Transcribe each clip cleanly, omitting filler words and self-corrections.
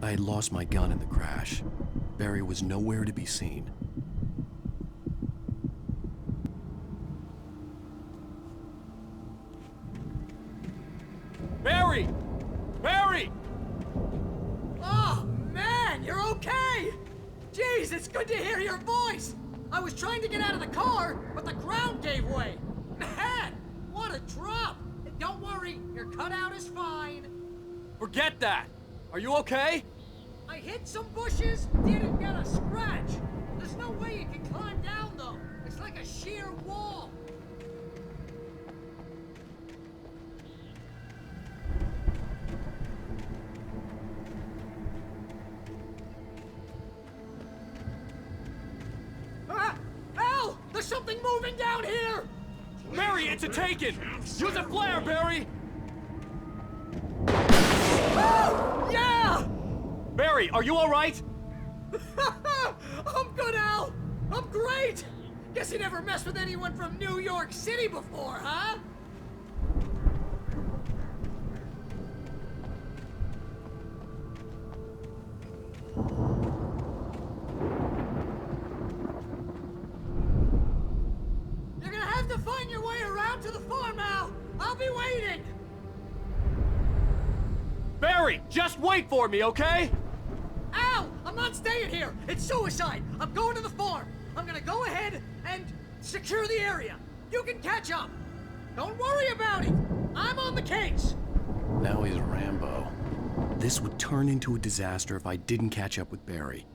I had lost my gun in the crash. Barry was nowhere to be seen. Barry! Barry! Oh, man, you're okay! Jeez, it's good to hear your voice! I was trying to get out of the car, but the ground gave way. Man, what a drop! Don't worry, your cutout is fine. Forget that! Are you okay? I hit some bushes, didn't get a scratch. There's no way you can climb down, though. It's like a sheer wall. Al! There's something moving down here! Barry, it's a taken! Use a flare, Barry! Oh, yeah! Barry, are you alright? I'm good, Al! I'm great! Guess you never messed with anyone from New York City before, huh? You're gonna have to find your way around to the farm, Al! I'll be waiting! Barry, just wait for me, okay? Al! I'm not staying here! It's suicide! I'm going to the farm! I'm gonna go ahead and secure the area! You can catch up! Don't worry about it! I'm on the case! Now he's Rambo. This would turn into a disaster if I didn't catch up with Barry.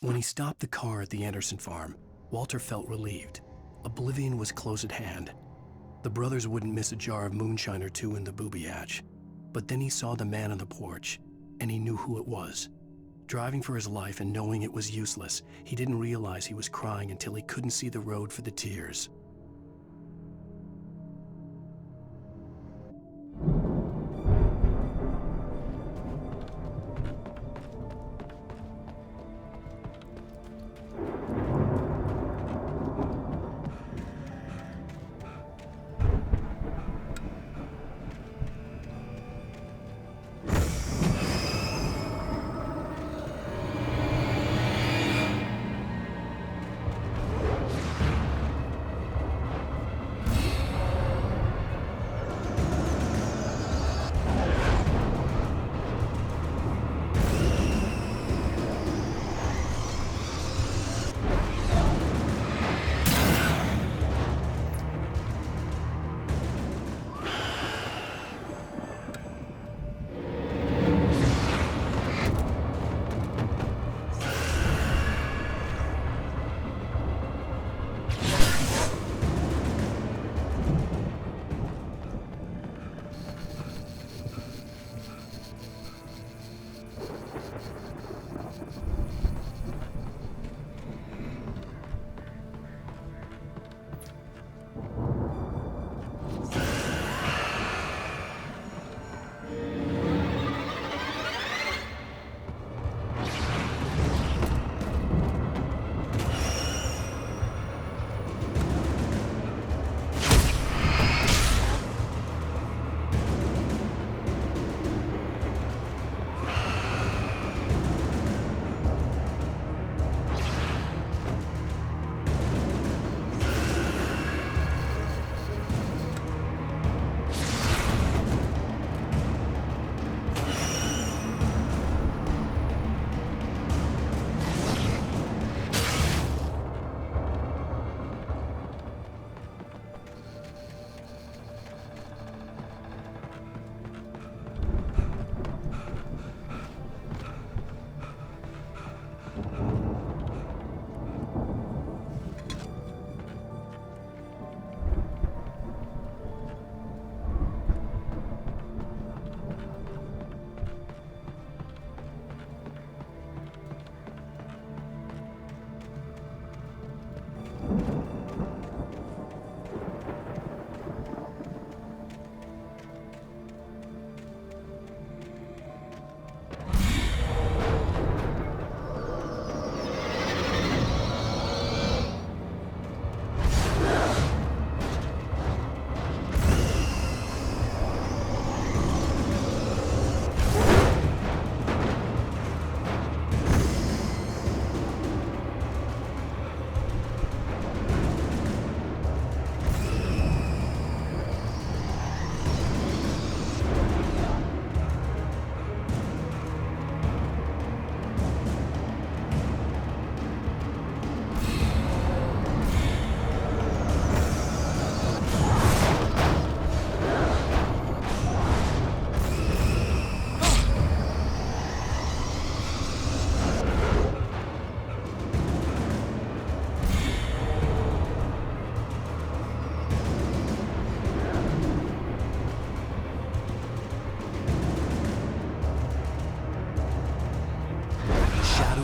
When he stopped the car at the Anderson farm, Walter felt relieved. Oblivion was close at hand. The brothers wouldn't miss a jar of moonshine or two in the booby hatch. But then he saw the man on the porch, and he knew who it was. Driving for his life and knowing it was useless, he didn't realize he was crying until he couldn't see the road for the tears.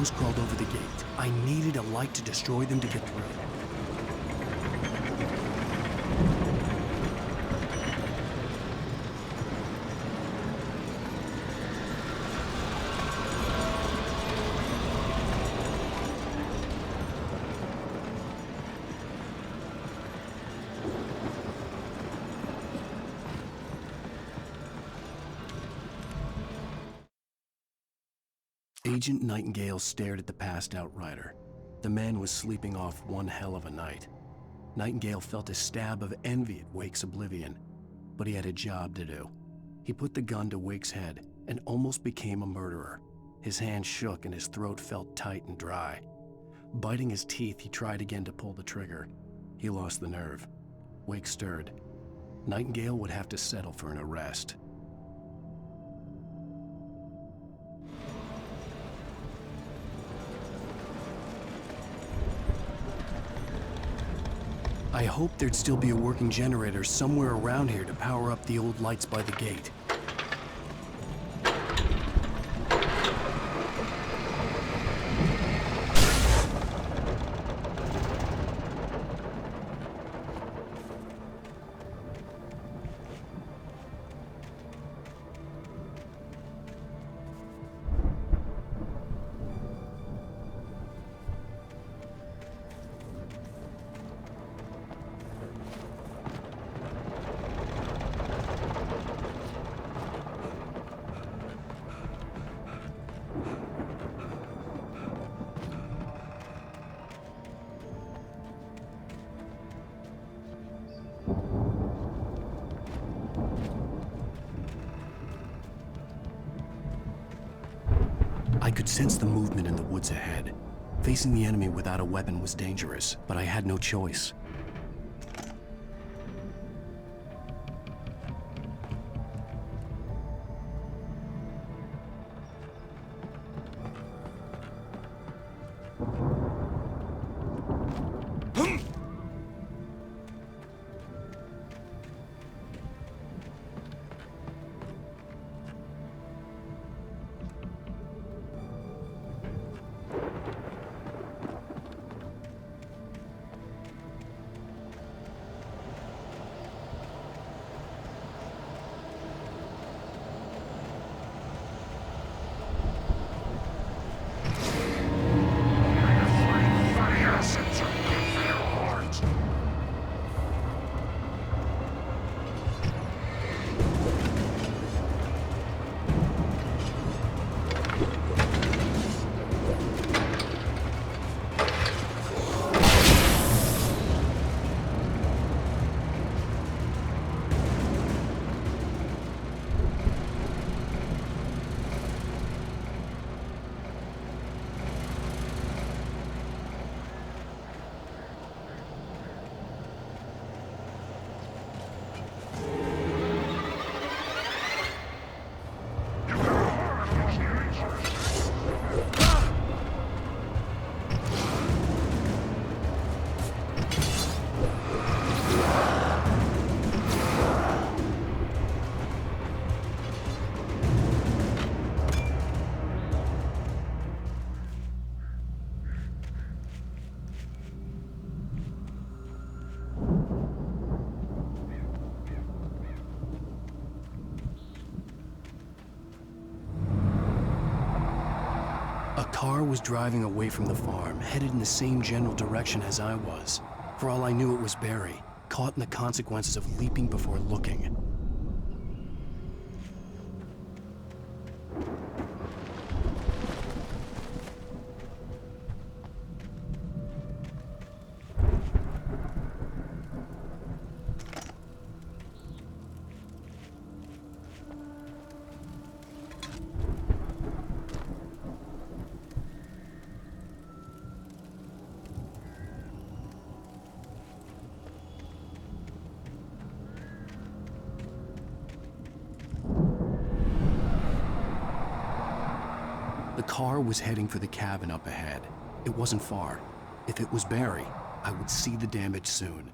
shadows crawled over the gate. I needed a light to destroy them to get through. Agent Nightingale stared at the passed-out rider. The man was sleeping off one hell of a night. Nightingale felt a stab of envy at Wake's oblivion, but he had a job to do. He put the gun to Wake's head and almost became a murderer. His hand shook and his throat felt tight and dry. Biting his teeth, he tried again to pull the trigger. He lost the nerve. Wake stirred. Nightingale would have to settle for an arrest. I hoped there'd still be a working generator somewhere around here to power up the old lights by the gate. I could sense the movement in the woods ahead. Facing the enemy without a weapon was dangerous, but I had no choice. A car was driving away from the farm, headed in the same general direction as I was. For all I knew, it was Barry, caught in the consequences of leaping before looking. The car was heading for the cabin up ahead. It wasn't far. If it was Barry, I would see the damage soon.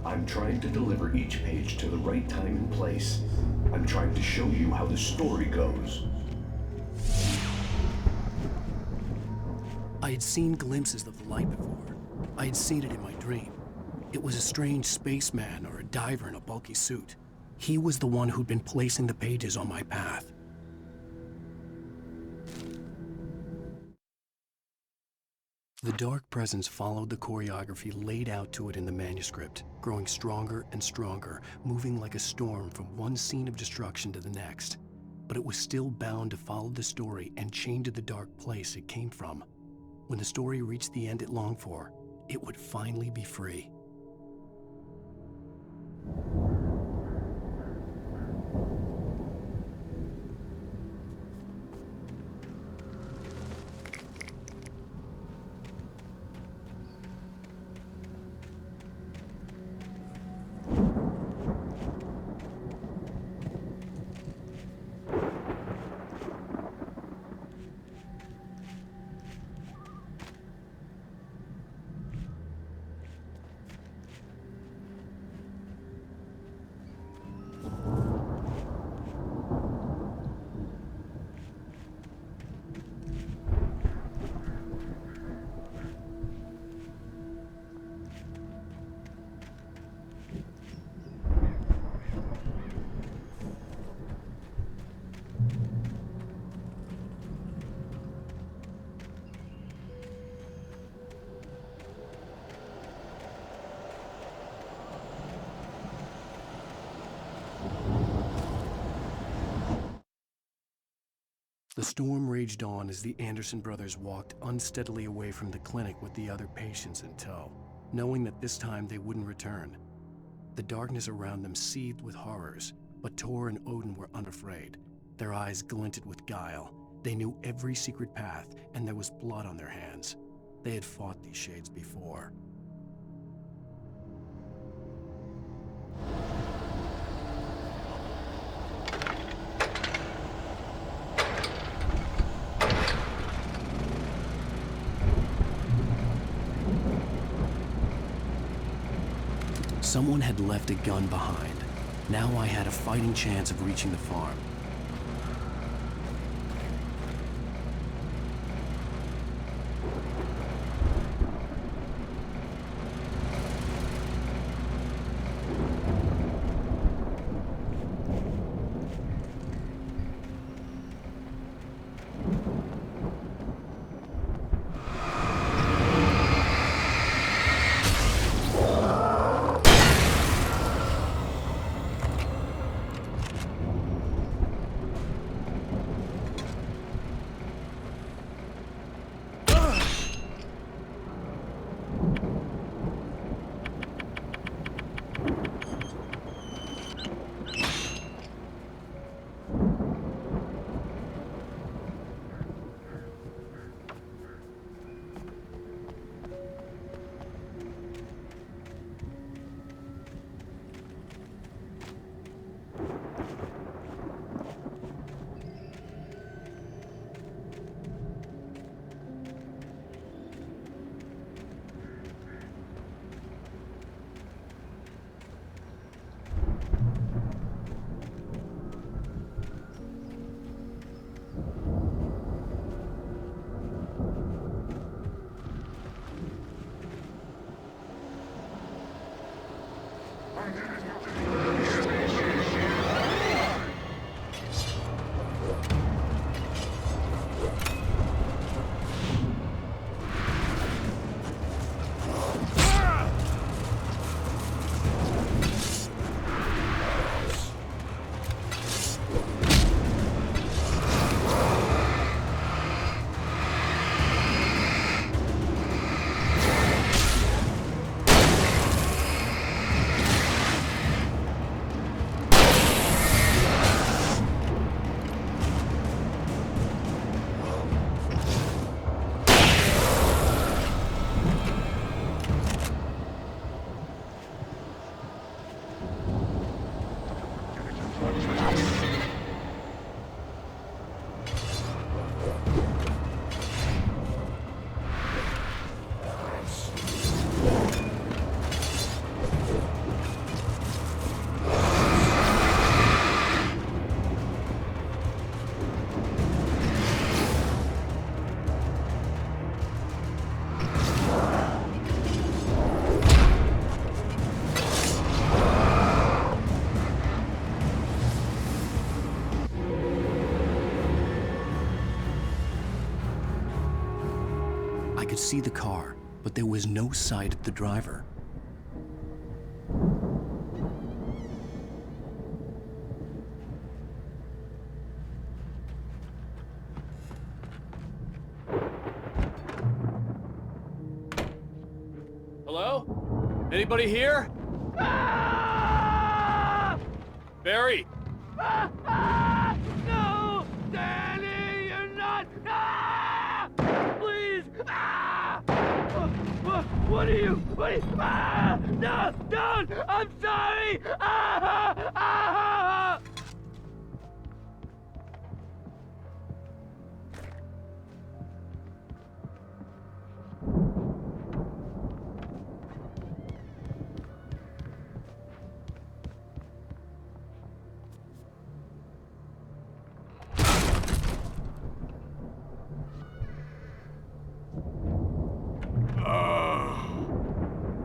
I'm trying to deliver each page to the right time and place. I'm trying to show you how the story goes. I had seen glimpses of the light before. I had seen it in my dream. It was a strange spaceman or a diver in a bulky suit. He was the one who'd been placing the pages on my path. The dark presence followed the choreography laid out to it in the manuscript, growing stronger and stronger, moving like a storm from one scene of destruction to the next. But it was still bound to follow the story and chained to the dark place it came from. When the story reached the end it longed for, it would finally be free. The storm raged on as the Anderson brothers walked unsteadily away from the clinic with the other patients in tow, knowing that this time they wouldn't return. The darkness around them seethed with horrors, but Tor and Odin were unafraid. Their eyes glinted with guile. They knew every secret path, and there was blood on their hands. They had fought these shades before. Someone had left a gun behind. Now I had a fighting chance of reaching the farm. I could see the car, but there was no sight of the driver. Hello? Anybody here? Barry! No! Danny, you're not! Please! What are you? No! Don't! I'm sorry!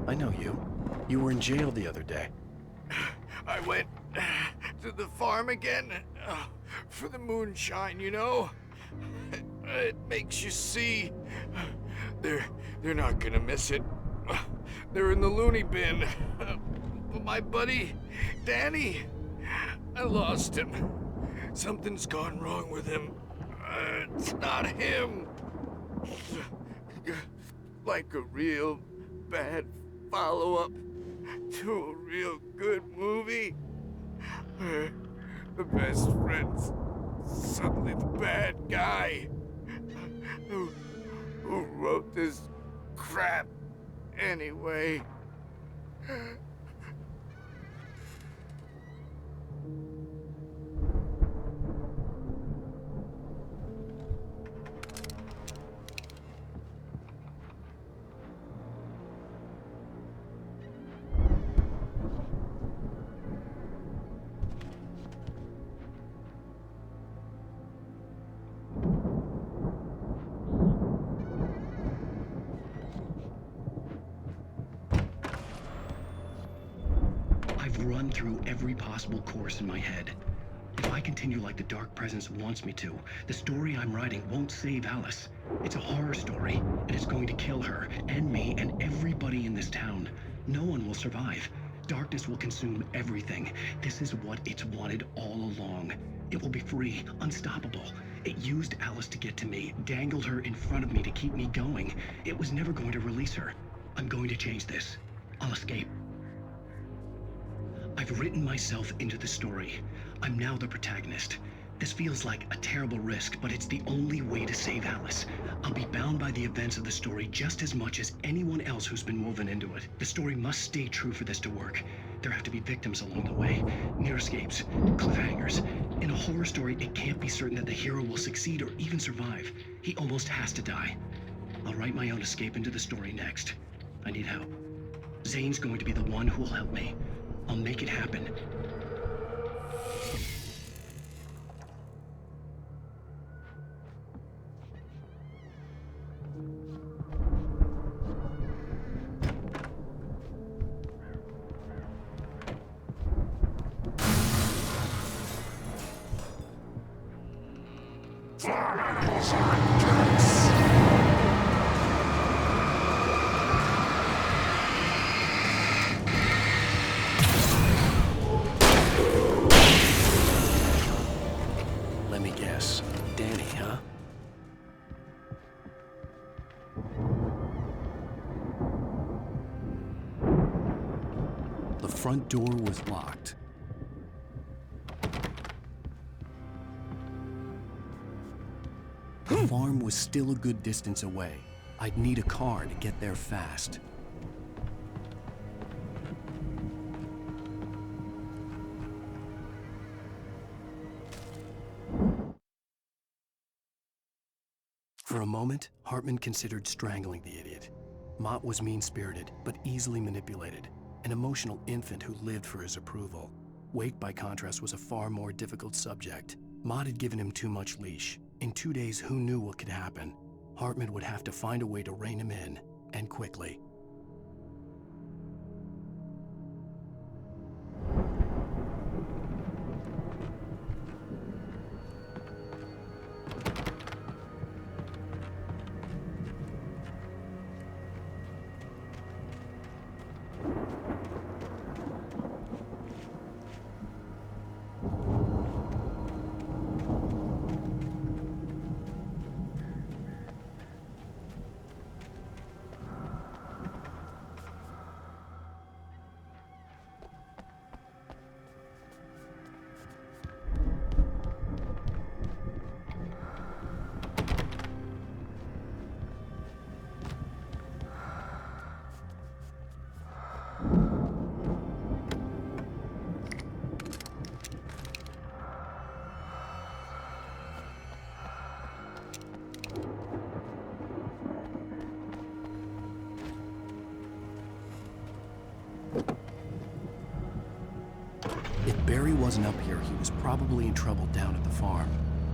I know you. You were in jail the other day. I went to the farm again for the moonshine, you know? It makes you see. They're not gonna miss it. They're in the loony bin. But my buddy, Danny, I lost him. Something's gone wrong with him. It's not him. Like a real bad follow-up to a real good movie where the best friend's suddenly the bad guy who wrote this crap anyway. I've run through every possible course in my head. If I continue like the Dark Presence wants me to, the story I'm writing won't save Alice. It's a horror story, and it's going to kill her, and me, and everybody in this town. No one will survive. Darkness will consume everything. This is what it's wanted all along. It will be free, unstoppable. It used Alice to get to me, dangled her in front of me to keep me going. It was never going to release her. I'm going to change this. I'll escape. I've written myself into the story. I'm now the protagonist. This feels like a terrible risk, but it's the only way to save Alice. I'll be bound by the events of the story just as much as anyone else who's been woven into it. The story must stay true for this to work. There have to be victims along the way, near escapes, cliffhangers. In a horror story, it can't be certain that the hero will succeed or even survive. He almost has to die. I'll write my own escape into the story next. I need help. Zane's going to be the one who will help me. I'll make it happen. Let me guess. Danny, huh? The front door was locked. The farm was still a good distance away. I'd need a car to get there fast. For a moment, Hartman considered strangling the idiot. Mott was mean-spirited, but easily manipulated, an emotional infant who lived for his approval. Wake, by contrast, was a far more difficult subject. Mott had given him too much leash. In 2 days, who knew what could happen? Hartman would have to find a way to rein him in, and quickly. wasn't up here, he was probably in trouble down at the farm.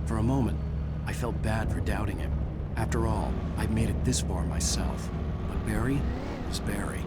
For a moment, I felt bad for doubting him. After all, I'd made it this far myself. But Barry was Barry.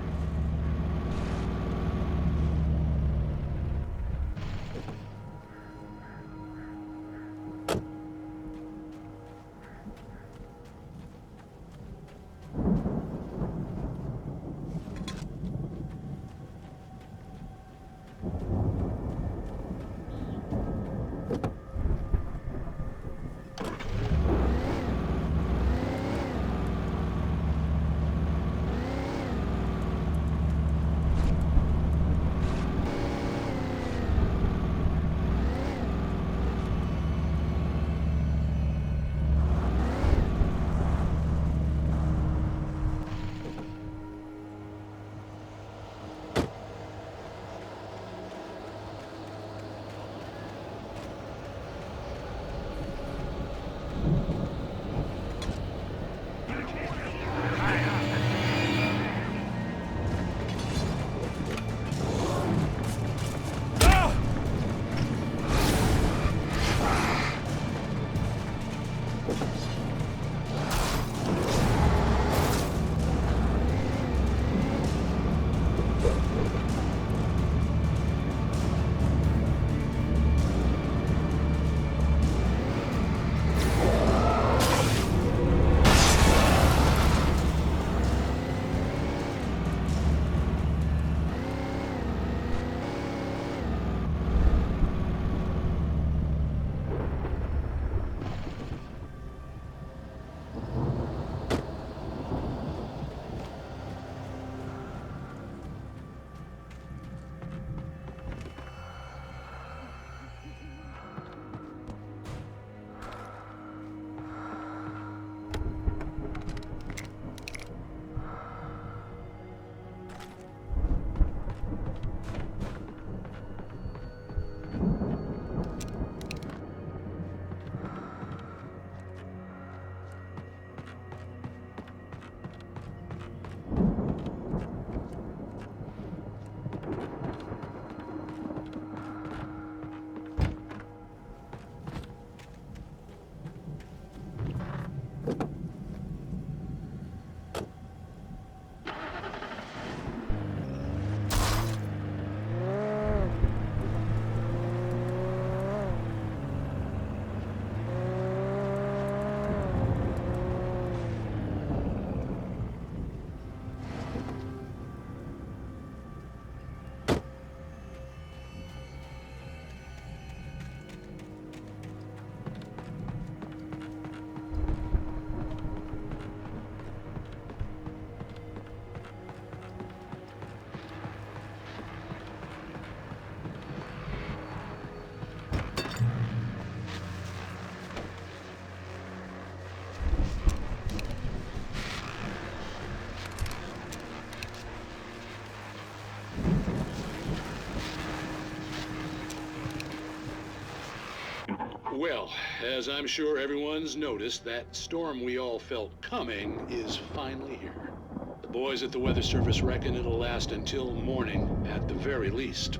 Well, as I'm sure everyone's noticed, that storm we all felt coming is finally here. The boys at the Weather Service reckon it'll last until morning, at the very least.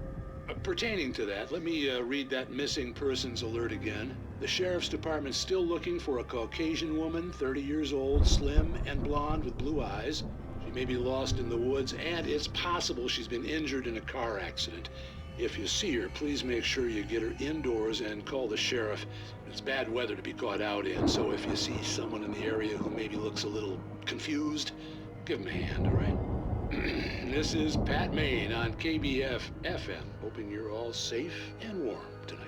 Pertaining to that, let me read that missing persons alert again. The Sheriff's Department's still looking for a Caucasian woman, 30 years old, slim and blonde with blue eyes. She may be lost in the woods, and it's possible she's been injured in a car accident. If you see her, please make sure you get her indoors and call the sheriff. It's bad weather to be caught out in, so if you see someone in the area who maybe looks a little confused, give him a hand, all right? This is Pat Main on KBF FM, hoping you're all safe and warm tonight.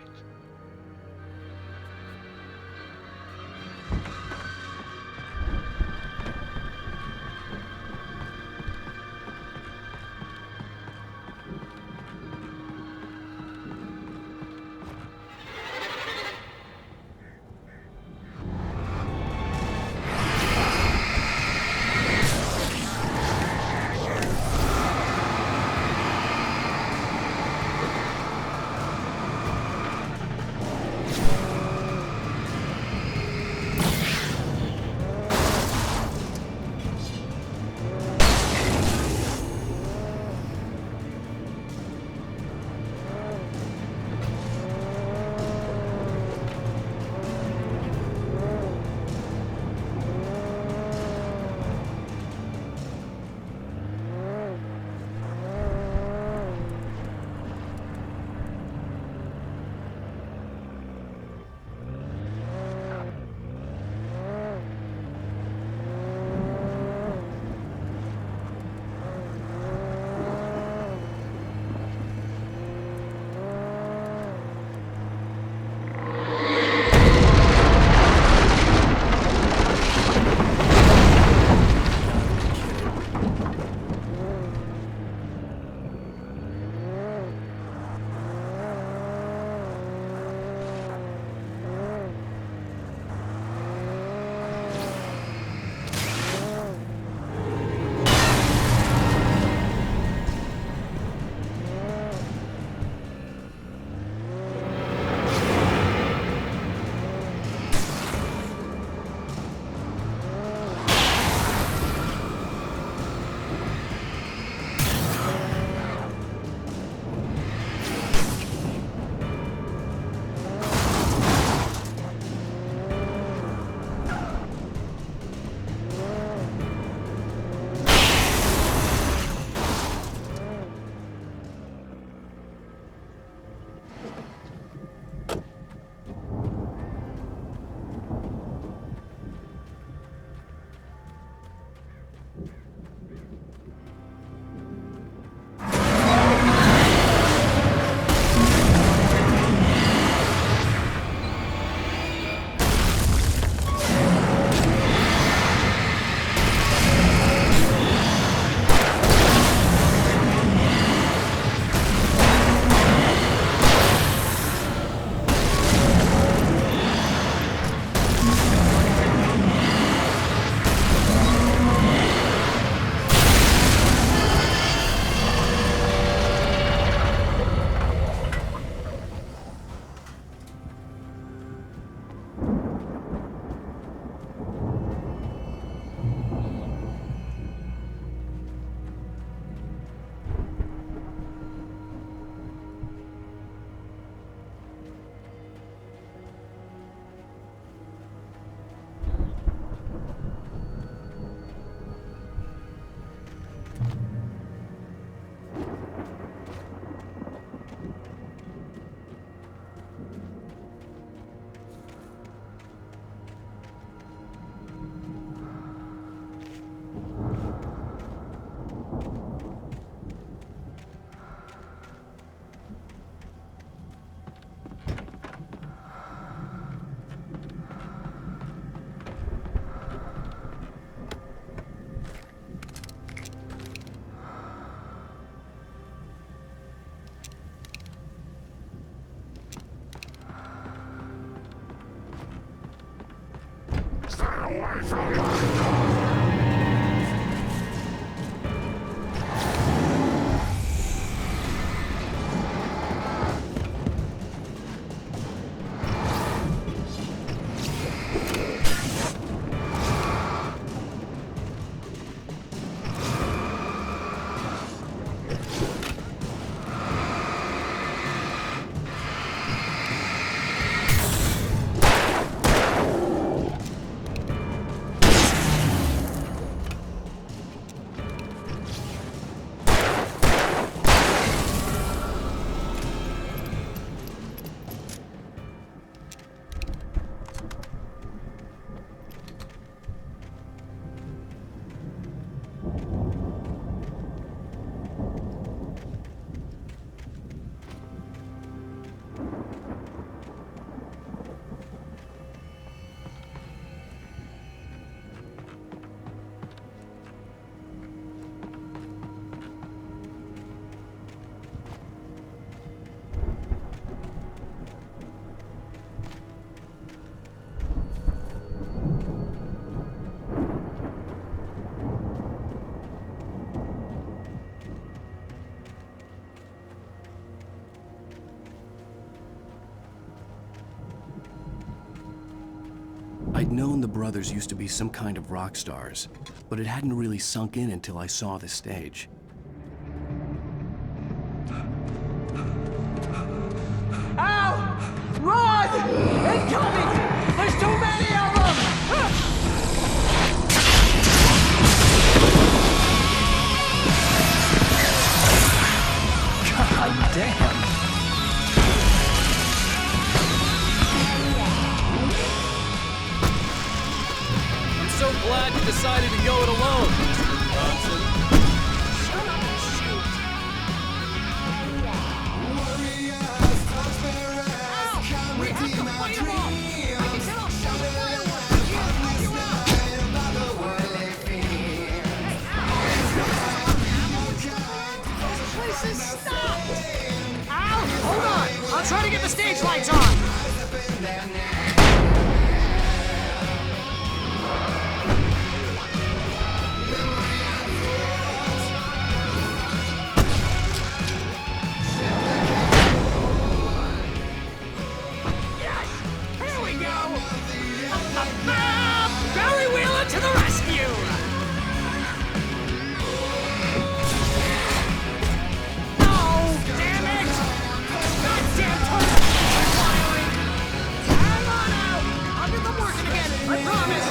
I'd known the brothers used to be some kind of rock stars, but it hadn't really sunk in until I saw the stage. Ow! Run! Incoming! There's too many of them! God damn! So glad you decided to go it alone, Mr. Johnson. Shut up and shoot! Ow! We have to fight them off! I can tell some fireworks! This place is stopped! Ow! Hold on! I'll try to get the stage lights on! To the rescue! No! Damn it! Goddamn turtle! I'm firing! Hang on out! I'll get them working again! I promise!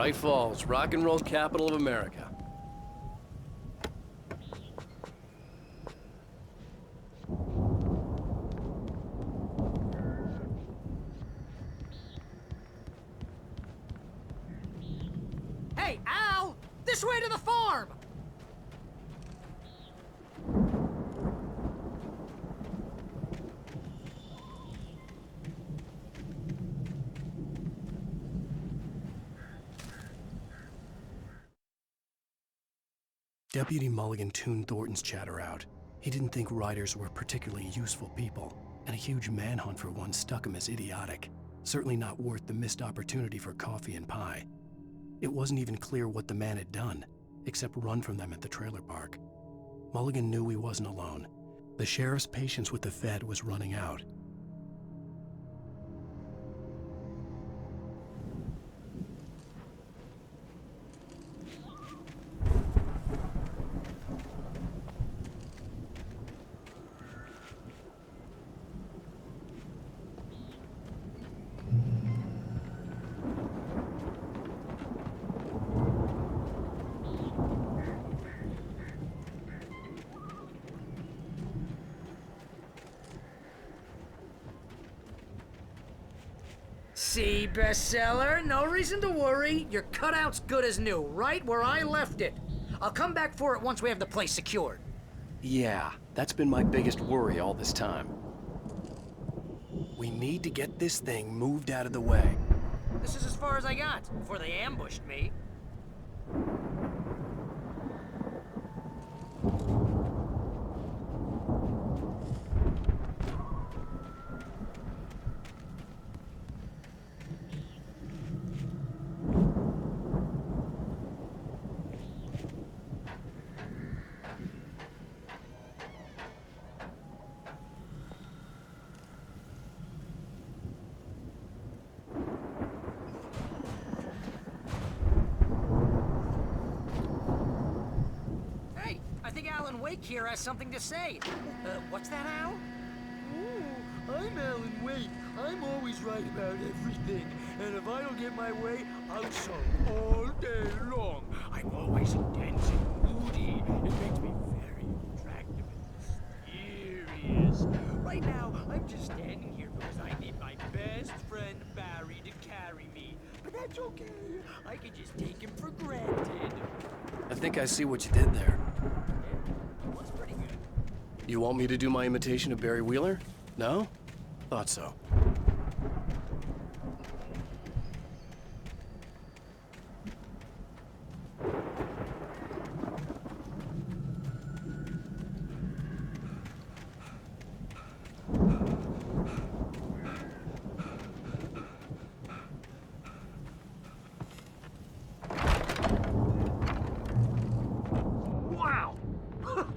Braight-Fålls, rock and roll capital of America. Hey, Al! This way to the farm! Deputy Mulligan tuned Thornton's chatter out. He didn't think riders were particularly useful people, and a huge manhunt for one struck him as idiotic. Certainly not worth the missed opportunity for coffee and pie. It wasn't even clear what the man had done, except run from them at the trailer park. Mulligan knew he wasn't alone. The sheriff's patience with the Fed was running out. See, bestseller? No reason to worry. Your cutout's good as new, right where I left it. I'll come back for it once we have the place secured. Yeah, that's been my biggest worry all this time. We need to get this thing moved out of the way. This is as far as I got before they ambushed me. I think Alan Wake here has something to say. What's that, Al? Oh, I'm Alan Wake. I'm always right about everything. And if I don't get my way, I'll sulk all day long. I'm always intense and moody. It makes me very attractive and mysterious. Right now, I'm just standing here because I need my best friend Barry to carry me. But that's okay. I can just take him for granted. I think I see what you did there. That's pretty good. You want me to do my imitation of Barry Wheeler? No? Thought so.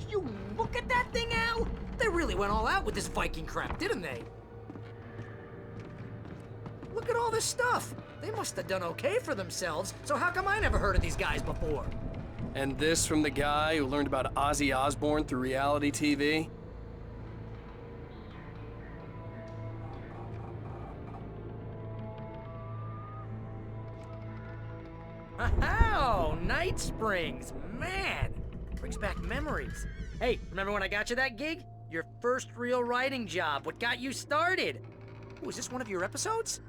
You look at that thing, Al! They really went all out with this Viking crap, didn't they? Look at all this stuff. They must have done okay for themselves, so how come I never heard of these guys before? And this from the guy who learned about Ozzy Osbourne through reality TV? Oh, Night Springs, man! Brings back memories. Hey, remember when I got you that gig? Your first real writing job, what got you started? Oh, is this one of your episodes?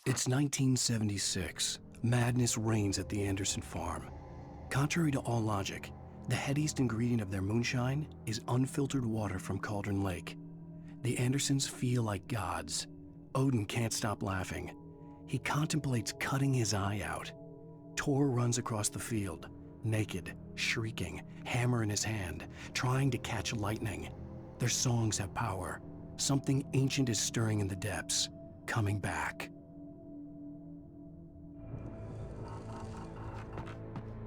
It's 1976. Madness reigns at the Anderson farm. Contrary to all logic, The headiest ingredient of their moonshine is unfiltered water from Cauldron Lake. The Andersons feel like gods. Odin can't stop laughing. He contemplates cutting his eye out. Tor runs across the field, naked, shrieking, hammer in his hand, trying to catch lightning. Their songs have power. Something ancient is stirring in the depths, coming back.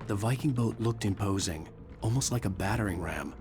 The Viking boat looked imposing, almost like a battering ram.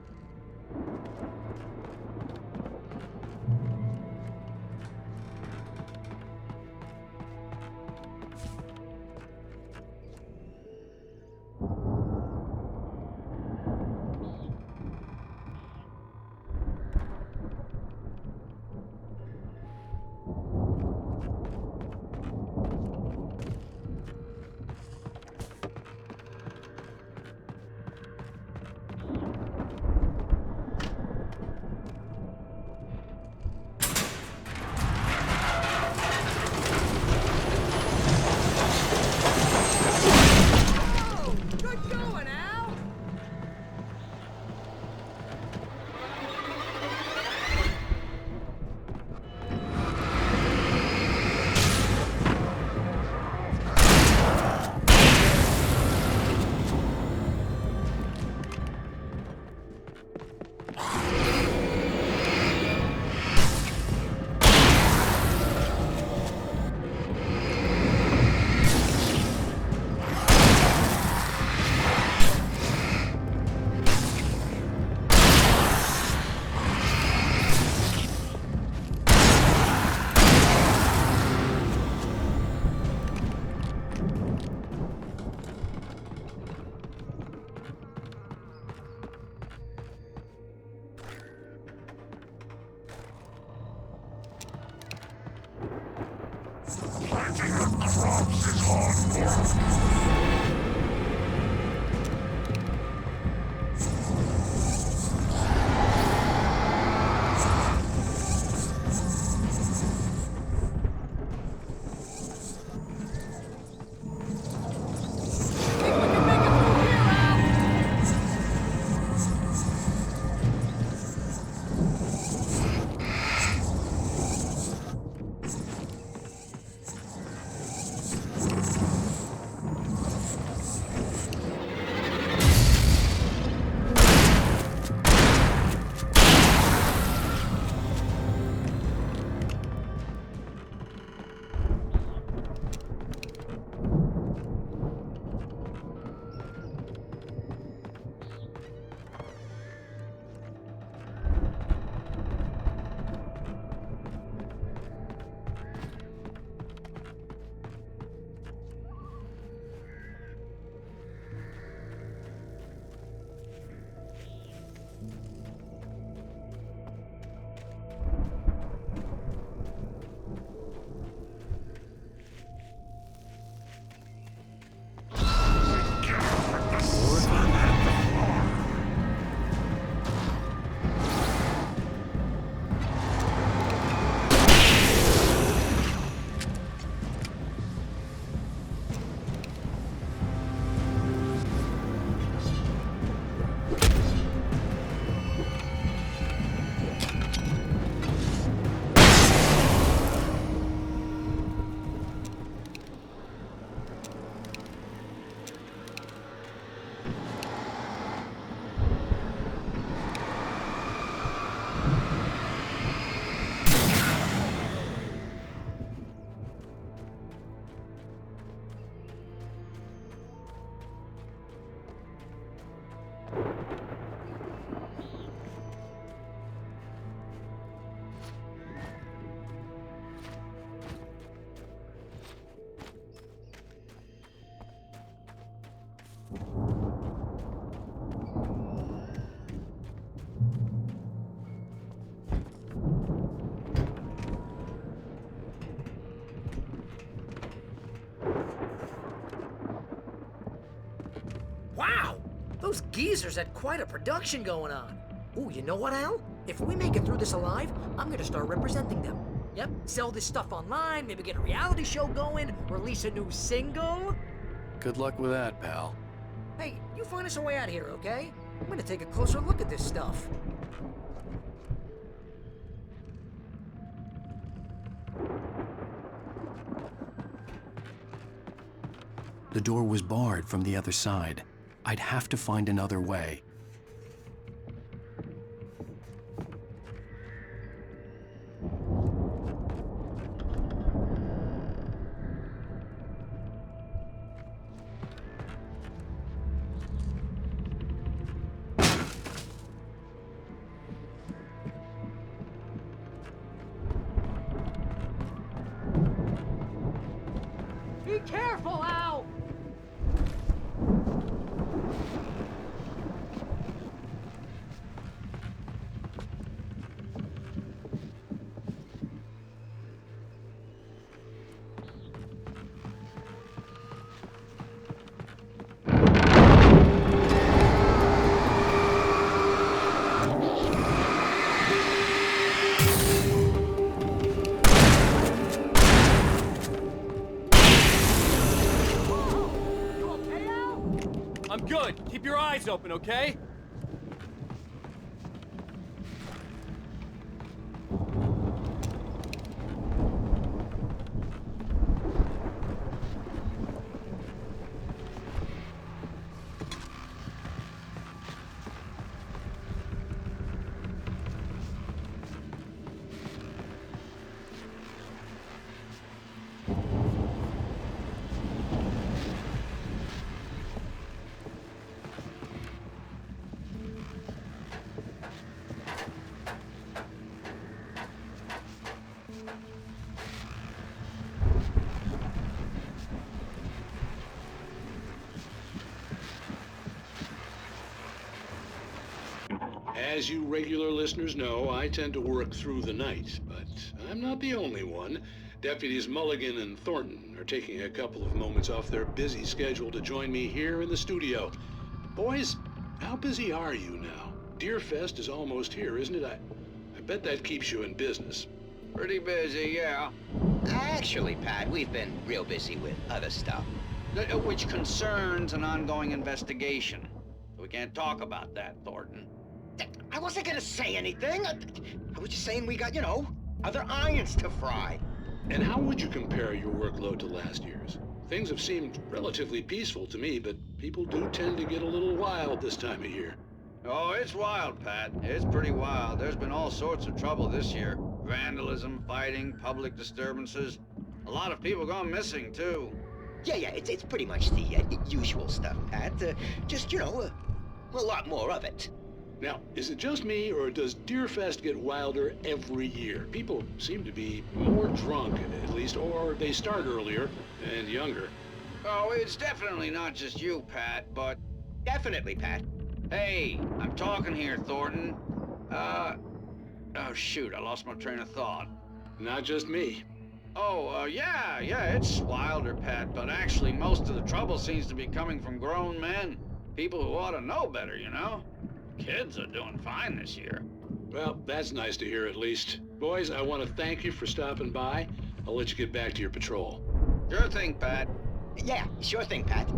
Those geezers had quite a production going on. Ooh, you know what, Al? If we make it through this alive, I'm gonna start representing them. Yep, sell this stuff online, maybe get a reality show going, release a new single. Good luck with that, pal. Hey, you find us a way out of here, okay? I'm gonna take a closer look at this stuff. The door was barred from the other side. I'd have to find another way. Be careful, Al! You okay, Al? I'm good. Keep your eyes open, okay? As you regular listeners know, I tend to work through the night, but I'm not the only one. Deputies Mulligan and Thornton are taking a couple of moments off their busy schedule to join me here in the studio. Boys, how busy are you now? Deerfest is almost here, isn't it? I bet that keeps you in business. Pretty busy, yeah. Actually, Pat, we've been real busy with other stuff, which concerns an ongoing investigation. We can't talk about that, Thornton. I wasn't gonna say anything. I was just saying we got, other irons to fry. And how would you compare your workload to last year's? Things have seemed relatively peaceful to me, but people do tend to get a little wild this time of year. Oh, it's wild, Pat. It's pretty wild. There's been all sorts of trouble this year. Vandalism, fighting, public disturbances. A lot of people gone missing, too. Yeah, it's pretty much the usual stuff, Pat. Just, a lot more of it. Now, is it just me, or does Deerfest get wilder every year? People seem to be more drunk, at least, or they start earlier and younger. Oh, it's definitely not just you, Pat, but... Definitely, Pat. Hey, I'm talking here, Thornton. Oh, shoot, I lost my train of thought. Not just me. Oh, yeah, it's wilder, Pat, but actually most of the trouble seems to be coming from grown men. People who ought to know better, Kids are doing fine this year. Well, that's nice to hear at least. Boys, I want to thank you for stopping by. I'll let you get back to your patrol. Sure thing, Pat. Yeah, sure thing, Pat.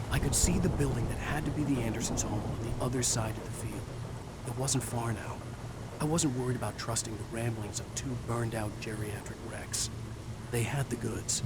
I could see the building that had to be the Andersons' home on the other side of the field. It wasn't far now. I wasn't worried about trusting the ramblings of two burned-out geriatric wrecks. They had the goods.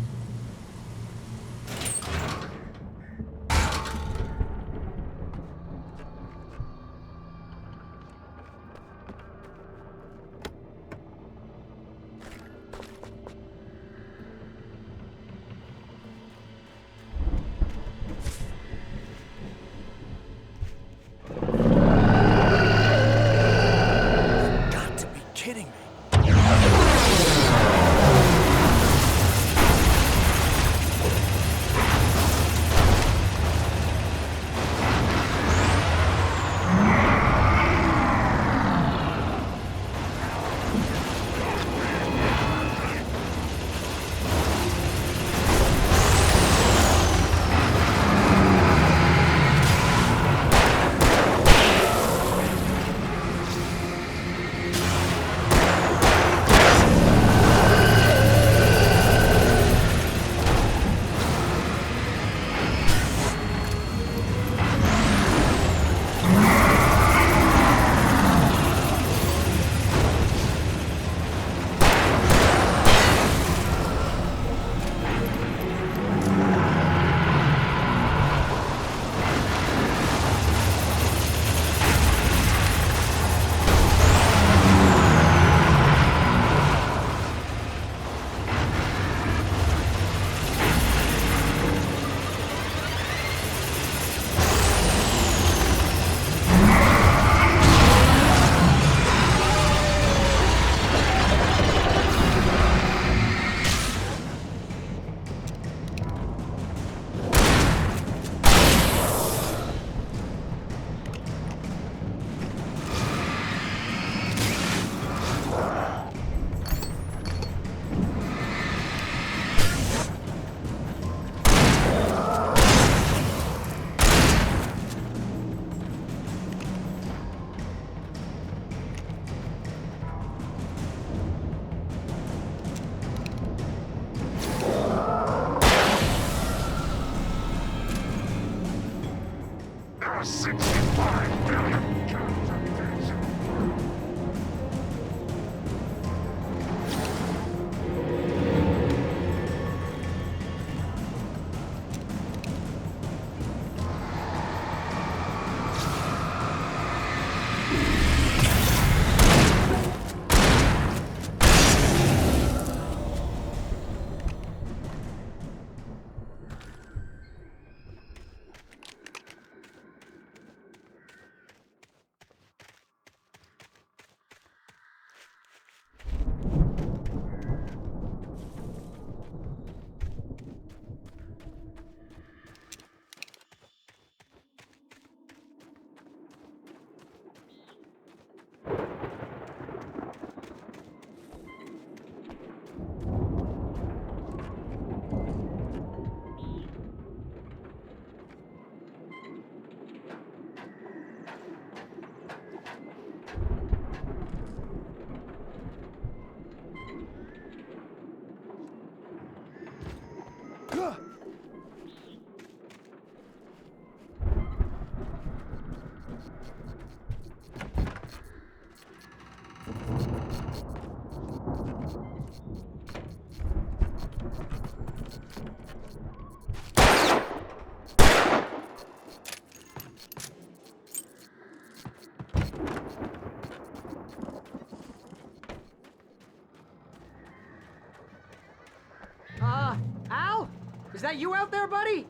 Al? Is that you out there, buddy?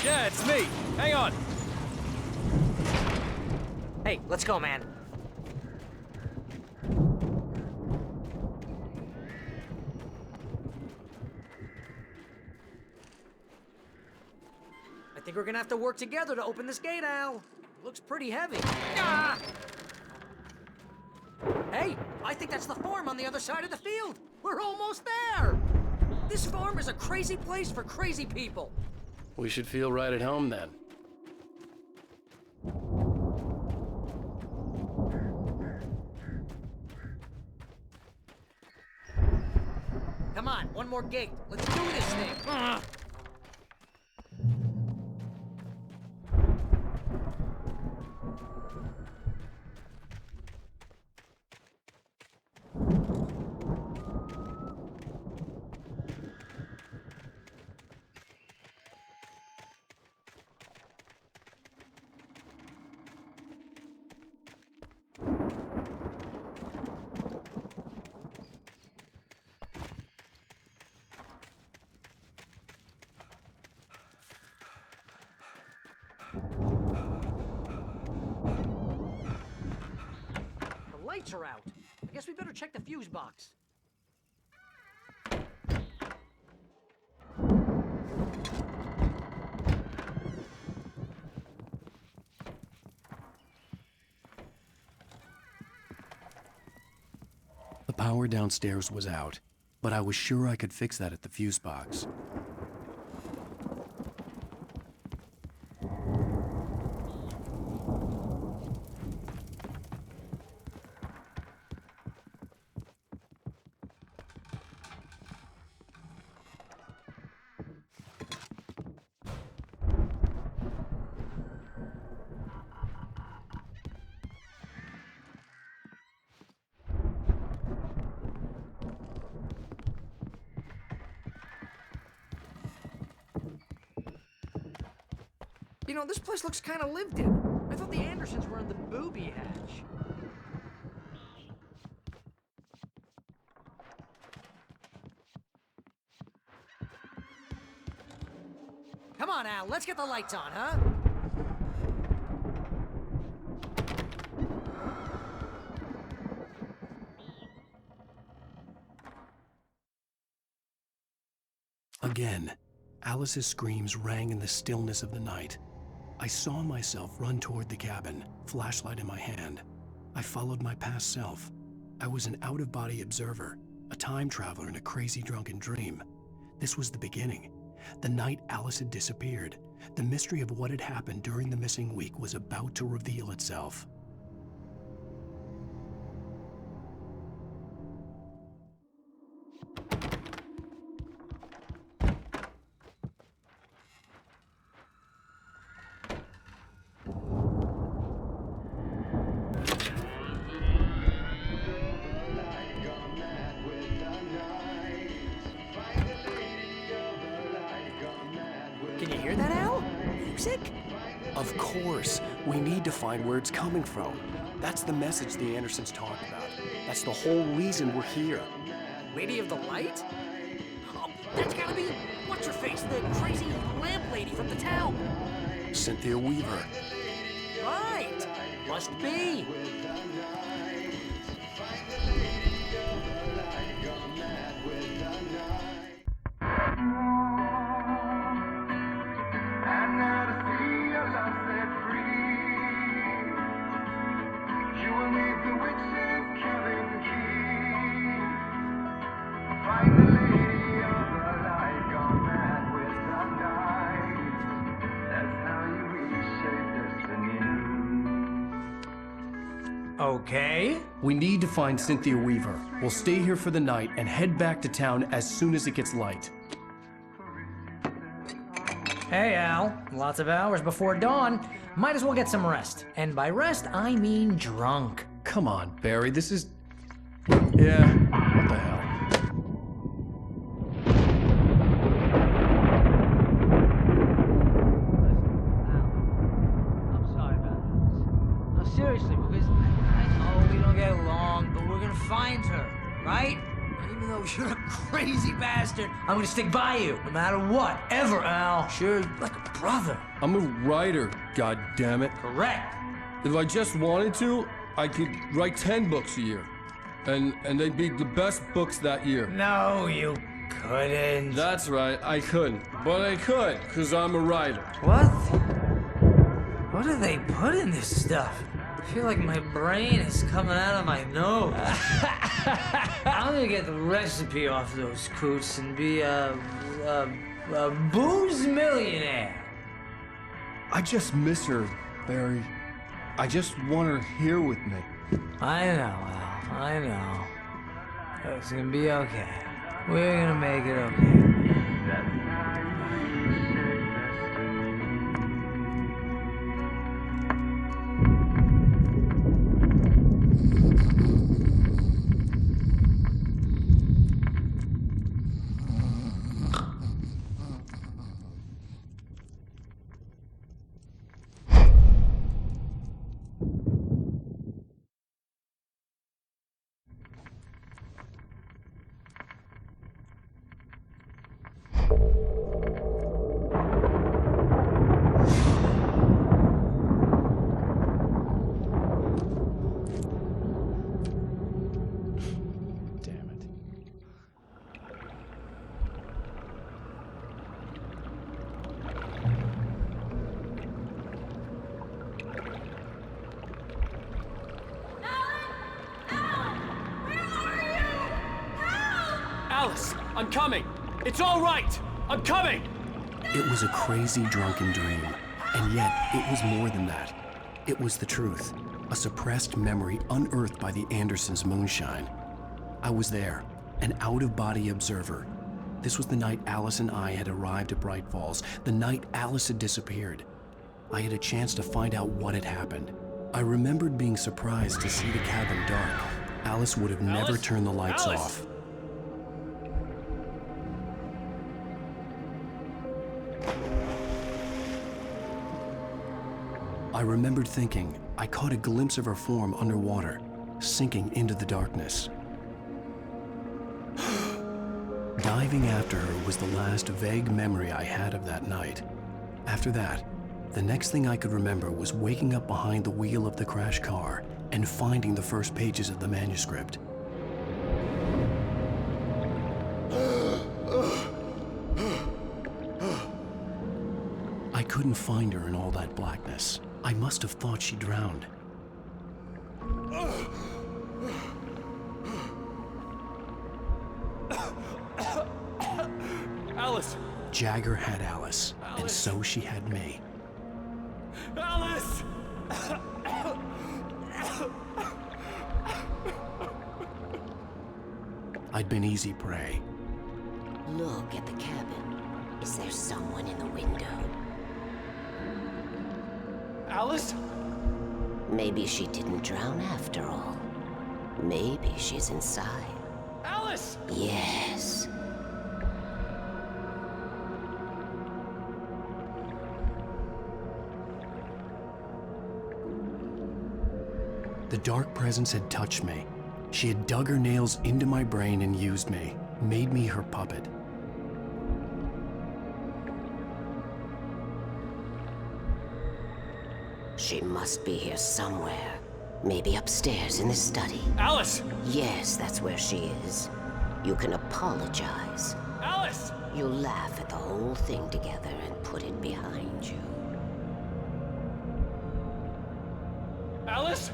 Yeah, it's me. Hang on. Hey, let's go, man. I think we're gonna have to work together to open this gate, Al. Looks pretty heavy. Ah! Hey, I think that's the farm on the other side of the field. We're almost there. This farm is a crazy place for crazy people. We should feel right at home then. Come on, one more gate. Let's do this thing. Lights are out. I guess we better check the fuse box. The power downstairs was out, but I was sure I could fix that at the fuse box. You know, this place looks kind of lived in. I thought the Andersons were in the booby hatch. Come on, Al, let's get the lights on, huh? Again, Alice's screams rang in the stillness of the night. I saw myself run toward the cabin, flashlight in my hand. I followed my past self. I was an out-of-body observer, a time traveler in a crazy drunken dream. This was the beginning. The night Alice had disappeared. The mystery of what had happened during the missing week was about to reveal itself. Can you hear that, Al? Music? Of course, we need to find where it's coming from. That's the message the Andersons talked about. That's the whole reason we're here. Lady of the Light? Oh, that's gotta be what's-her-face, the crazy lamp lady from the town. Cynthia Weaver. Right. Must be. Okay. We need to find Cynthia Weaver. We'll stay here for the night and head back to town as soon as it gets light. Hey, Al. Lots of hours before dawn. Might as well get some rest. And by rest, I mean drunk. Come on, Barry, this is... Yeah, what the hell? I'm sorry about this. No, seriously, because I know we don't get along, but we're gonna find her, right? Even though you're a crazy bastard. I'm gonna stick by you, no matter what, ever, Al. Sure, like a brother. I'm a writer, goddammit. Correct. If I just wanted to, I could write 10 books a year. And they'd be the best books that year. No, you couldn't. That's right, I couldn't. But I could, because I'm a writer. What? What do they put in this stuff? I feel like my brain is coming out of my nose. I'm gonna get the recipe off those coots and be a booze millionaire. I just miss her, Barry. I just want her here with me. I know, Al. I know. It's gonna be okay. We're gonna make it okay. Alice, I'm coming. It's all right. I'm coming. It was a crazy, drunken dream, and yet it was more than that. It was the truth, a suppressed memory unearthed by the Andersons' moonshine. I was there, an out-of-body observer. This was the night Alice and I had arrived at Braight-Fall's, the night Alice had disappeared. I had a chance to find out what had happened. I remembered being surprised to see the cabin dark. Alice would have never turned the lights off. I remembered thinking I caught a glimpse of her form underwater, sinking into the darkness. Diving after her was the last vague memory I had of that night. After that, the next thing I could remember was waking up behind the wheel of the crashed car and finding the first pages of the manuscript. I couldn't find her in all that blackness. I must have thought she drowned. Alice! Jagger had Alice, and so she had me. Alice! I'd been easy prey. Look at the cabin. Is there someone in the window? Alice? Maybe she didn't drown after all. Maybe she's inside. Alice! Yes. The dark presence had touched me. She had dug her nails into my brain and used me, made me her puppet. She must be here somewhere. Maybe upstairs in the study. Alice! Yes, that's where she is. You can apologize. Alice! You'll laugh at the whole thing together and put it behind you. Alice?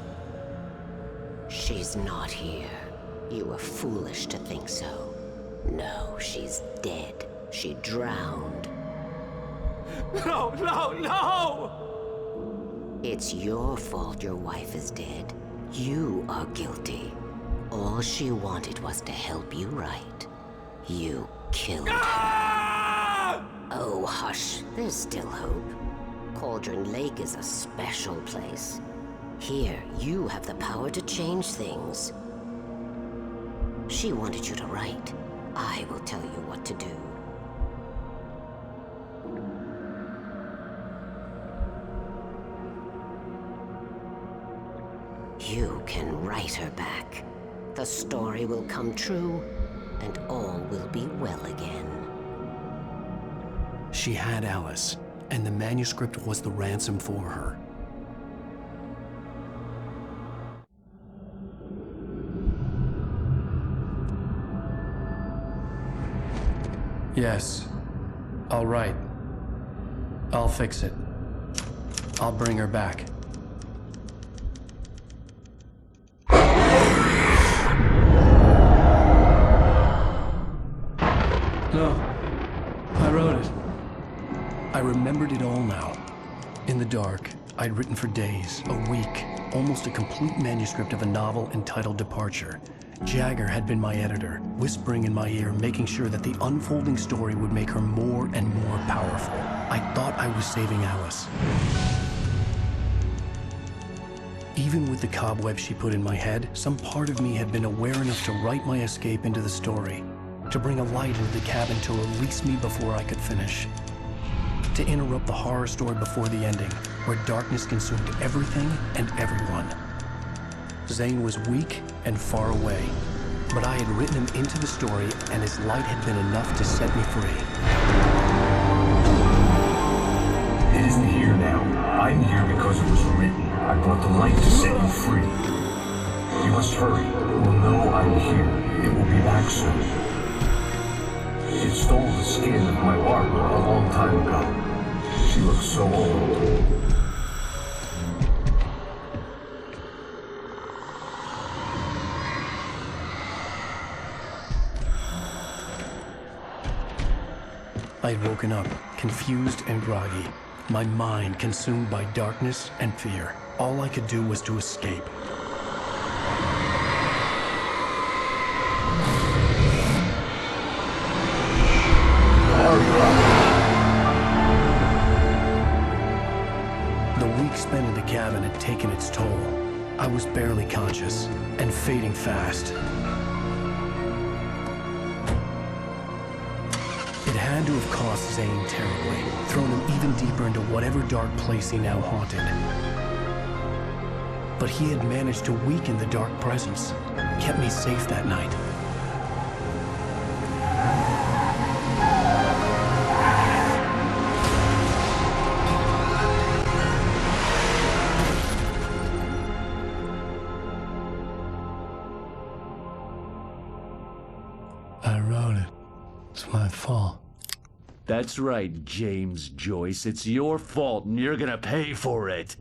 She's not here. You were foolish to think so. No, she's dead. She drowned. No, no, no! It's your fault your wife is dead. You are guilty. All she wanted was to help you right. You killed her. Oh, hush. There's still hope. Cauldron Lake is a special place. Here, you have the power to change things. She wanted you to write. I will tell you what to do. You can write her back. The story will come true, and all will be well again. She had Alice, and the manuscript was the ransom for her. Yes. All right. I'll fix it. I'll bring her back. No. I wrote it. I remembered it all now. In the dark, I'd written for days, a week, almost a complete manuscript of a novel entitled Departure. Jagger had been my editor, whispering in my ear, making sure that the unfolding story would make her more and more powerful. I thought I was saving Alice. Even with the cobwebs she put in my head, some part of me had been aware enough to write my escape into the story, to bring a light into the cabin to release me before I could finish, to interrupt the horror story before the ending, where darkness consumed everything and everyone. Zane was weak and far away, but I had written him into the story, and his light had been enough to set me free. It isn't here now. I'm here because it was written. I brought the light to set you free. You must hurry. It will know I'm here. It will be back soon. It stole the skin of my Barbara a long time ago. She looks so old. I'd woken up, confused and groggy, my mind consumed by darkness and fear. All I could do was to escape. The week spent in the cabin had taken its toll. I was barely conscious and fading fast. It had to have cost Zane terribly, thrown him even deeper into whatever dark place he now haunted. But he had managed to weaken the dark presence, kept me safe that night. I wrote it. It's my fault. That's right, James Joyce. It's your fault, and you're gonna pay for it.